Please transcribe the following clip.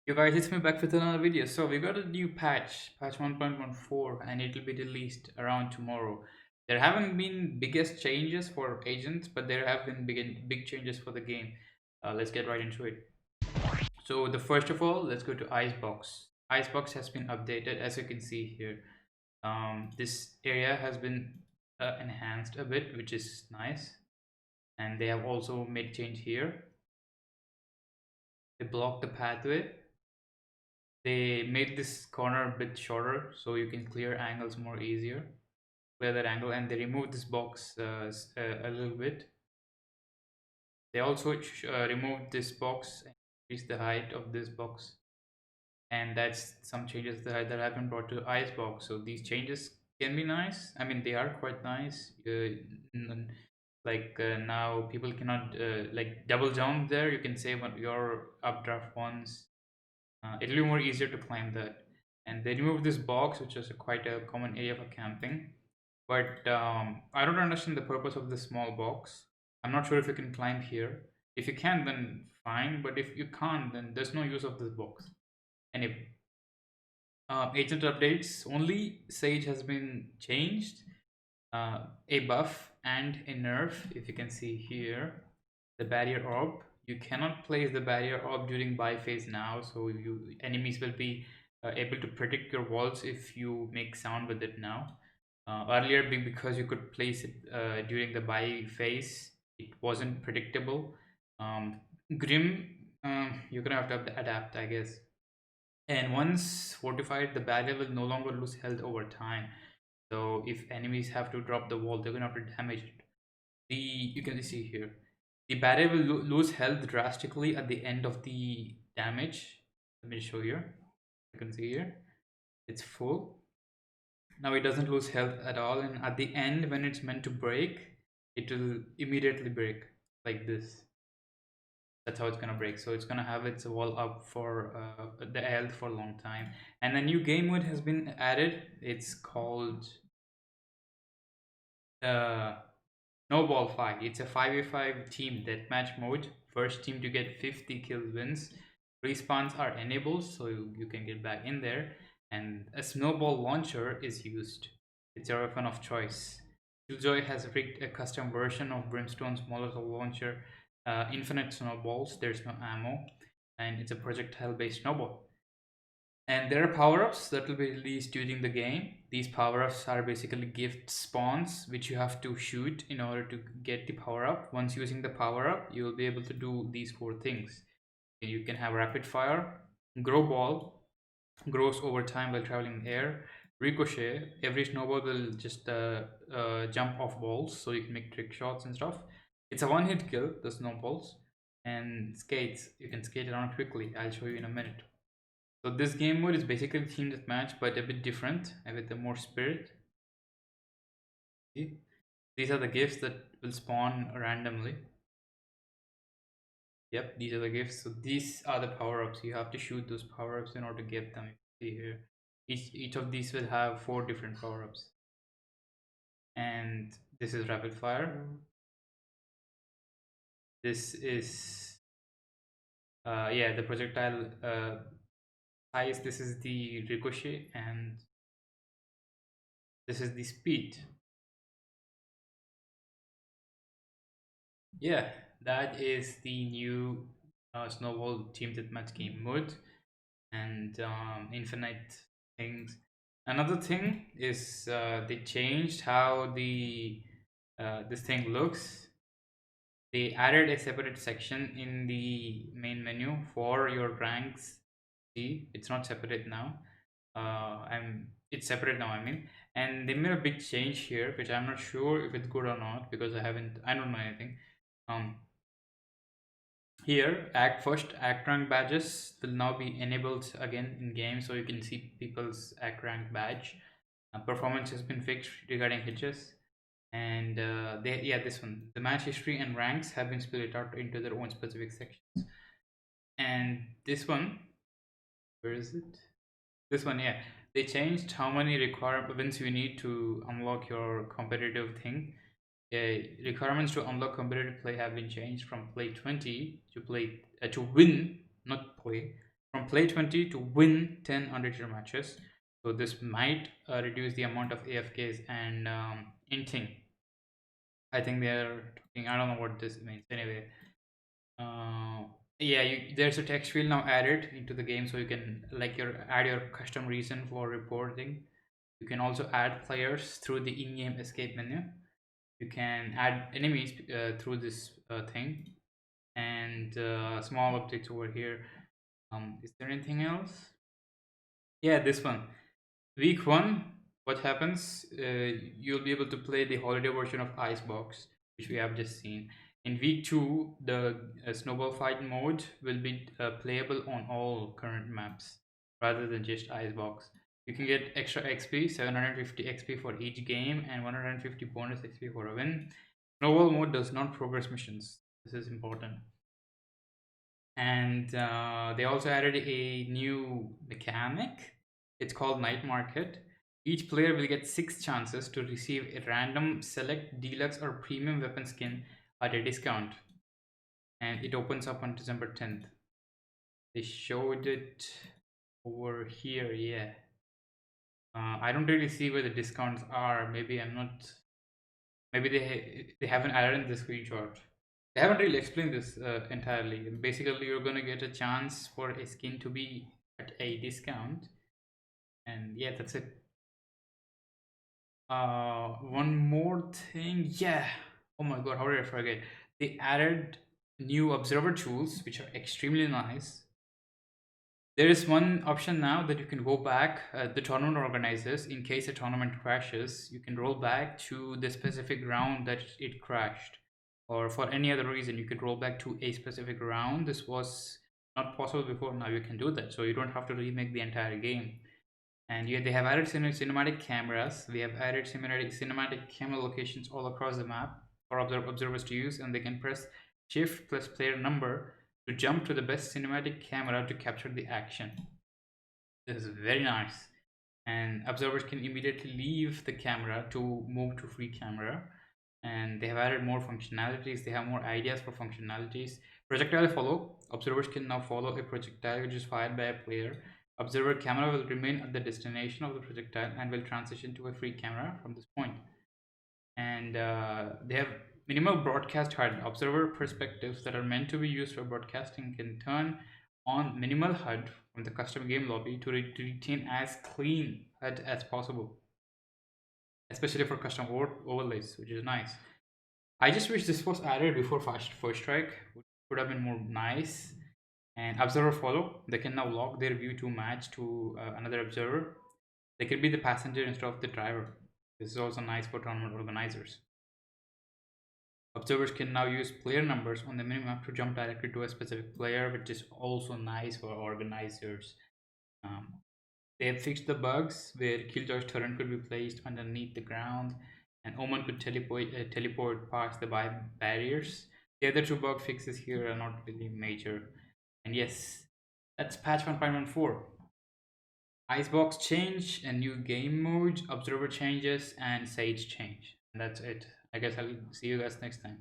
Yo guys, it's me back with another video. So we got a new patch 1.14, and it will be released around tomorrow. There haven't been biggest changes for agents, but there have been big changes for the game. Let's get right into it. So the first of all, let's go to Icebox. Icebox has been updated, as you can see here. This area has been enhanced a bit, which is nice. And they have also made change here. They block the pathway. They made this corner a bit shorter so you can clear angles more easier. Clear that angle, and they removed this box a little bit. They also removed this box and increased the height of this box, and that's some changes that have been brought to Icebox. So these changes can be nice. I mean, they are quite nice. Now people cannot like double jump there. You can save on your updraft once. It'll be more easier to climb that. And they removed this box, which is quite a common area for camping. But I don't understand the purpose of this small box. I'm not sure if you can climb here. If you can, then fine. But if you can't, then there's no use of this box. Anyway, agent updates. Only Sage has been changed. A buff and a nerf, if you can see here. The barrier orb. You cannot place the barrier orb during buy phase now, so enemies will be able to predict your walls if you make sound with it now. Earlier, because you could place it during the buy phase, it wasn't predictable. Grim, you're gonna have to adapt, I guess. And once fortified, the barrier will no longer lose health over time. So if enemies have to drop the wall, they're gonna have to damage it. You can see here, the barrier will lose health drastically at the end of the damage. Let me show you. You can see here, it's full. Now it doesn't lose health at all, and at the end, when it's meant to break, it will immediately break like this. That's how it's gonna break. So it's gonna have its wall up for the health for a long time. And a new game mode has been added. It's called uh, Snowball fight. It's a 5v5 team deathmatch mode. First team to get 50 kills wins. Respawns are enabled, so you can get back in there. And a snowball launcher is used. It's your weapon of choice. Killjoy has rigged a custom version of Brimstone's Molotov launcher. Infinite snowballs, there's no ammo, and it's a projectile based snowball. And there are power-ups that will be released during the game. These power-ups are basically gift spawns which you have to shoot in order to get the power-up. Once using the power-up, you will be able to do these four things. You can have rapid fire, grow ball, grows over time while traveling in air, ricochet. Every snowball will just jump off balls, so you can make trick shots and stuff. It's a one-hit kill, the snowballs. And skates, you can skate around quickly. I'll show you in a minute. So this game mode is basically team deathmatch, but a bit different and with a more spirit. See? These are the gifts that will spawn randomly. Yep, these are the gifts. So these are the power-ups. You have to shoot those power-ups in order to get them. See here. Each of these will have 4 different power-ups. And this is rapid fire. This is yeah, the projectile size. This is the ricochet, and this is the speed. Yeah, that is the new Snowball Team Deathmatch game mode, and infinite things. Another thing is they changed how the this thing looks. They added a separate section in the main menu for your ranks. See, it's not separate now. It's separate now, I mean. And they made a big change here, which I'm not sure if it's good or not, because I don't know anything. um Here, act rank badges will now be enabled again in game, so you can see people's act rank badge. Performance has been fixed regarding hitches, and this one, the match history and ranks have been split out into their own specific sections. And this one, where is it? This one, yeah, they changed how many requirements you need to unlock your competitive thing. Requirements to unlock competitive play have been changed from play 20 to play to win, not play, from play 20 to win 10 unrated matches. So this might reduce the amount of AFKs and inting. I think they're talking. I don't know what this means. Anyway, uh, yeah, there's a text field now added into the game, so you can add your custom reason for reporting. You can also add players through the in-game escape menu. You can add enemies through this thing, and small updates over here. Is there anything else? Yeah, this one. Week one, what happens? You'll be able to play the holiday version of Icebox, which we have just seen. In week two, the snowball fight mode will be playable on all current maps rather than just Icebox. You can get extra XP, 750 XP for each game, and 150 bonus XP for a win. Snowball mode does not progress missions. This is important. And they also added a new mechanic. It's called Night Market. Each player will get 6 chances to receive a random select deluxe or premium weapon skin at a discount, and it opens up on December 10th. They showed it over here. Yeah, I don't really see where the discounts are. Maybe I'm not. Maybe they haven't added in the screenshot. They haven't really explained this entirely. Basically, you're gonna get a chance for a skin to be at a discount, and yeah, that's it. One more thing, yeah. Oh my god, how did I forget? They added new observer tools, which are extremely nice. There is one option now that you can go back, the tournament organizers, in case a tournament crashes, you can roll back to the specific round that it crashed. Or for any other reason, you could roll back to a specific round. This was not possible before, now you can do that. So you don't have to remake the entire game. And yeah, they have added cinematic cameras. They have added cinematic camera locations all across the map for observers to use, and they can press Shift plus player number to jump to the best cinematic camera to capture the action. This is very nice. And observers can immediately leave the camera to move to free camera. And they have added more functionalities. They have more ideas for functionalities. Projectile follow. Observers can now follow a projectile which is fired by a player. Observer camera will remain at the destination of the projectile and will transition to a free camera from this point. And they have minimal broadcast HUD. Observer perspectives that are meant to be used for broadcasting can turn on minimal HUD from the custom game lobby to retain as clean HUD as possible, especially for custom overlays, which is nice. I just wish this was added before first strike, which would have been more nice. And observer follow, they can now lock their view to match to another observer. They can be the passenger instead of the driver. This is also nice for tournament organizers. Observers can now use player numbers on the minimap to jump directly to a specific player, which is also nice for organizers. Um, they have fixed the bugs where Killjoy's turret could be placed underneath the ground and Omen could teleport past the barriers. The other two bug fixes here are not really major. And yes, that's patch 1.14. Icebox change, a new game mode, observer changes, and Sage change. And that's it. I guess I'll see you guys next time.